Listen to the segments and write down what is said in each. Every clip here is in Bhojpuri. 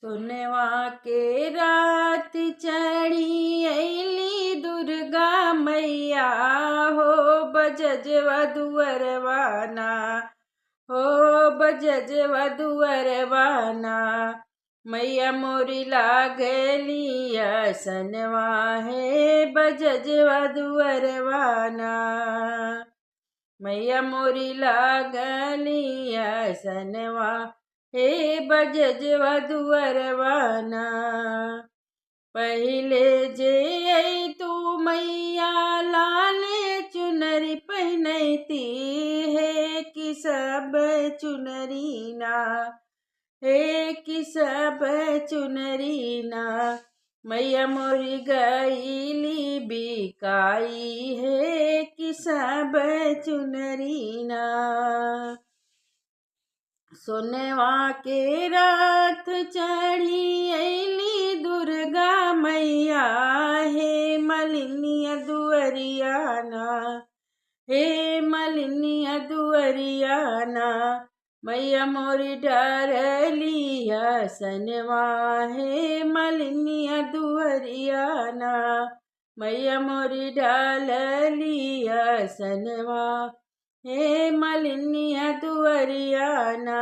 सोनवा के रात चढ़ी अली दुर्गा मैया हो बजजवा दुअरवाना हो बजजवा दुअरवाना मैया मोरी लागली असनवा है बजजवा दुअरवाना मैया मोरी लागली असनवा हे बजजवा दुअरवाना पहिले जे आई तू मैया लाले चुनरी पहनती है कि सब चुनरी ना है कि सब चुनरी ना मैया मोरी गईली बिकाई है कि सब चुनरी ना सोनवा के रात चढ़ी अली दुर्गा मैया हे मलिनिया दुअरियाना हे मलिनिया दुअरियाना मैया मोरी डरली असनवा हे मलिनिया दुअरियाना मैया मोरी डालली असनवा हे मलिनिया दुअरियाना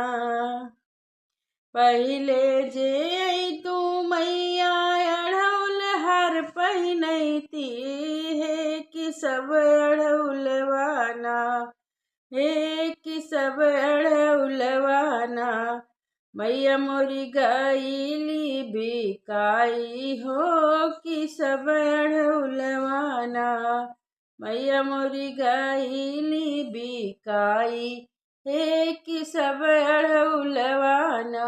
पहिले जे आई तू मैया अढ़ौल हर पहिनती है कि सब अढ़ौलवाना हे कि सब अढ़ौलवाना मैया मोरी गईली बिकाई हो कि सब अढ़ौलवाना मैया मोरी गईली बिकाई हे कि सब अढ़ौलवाना।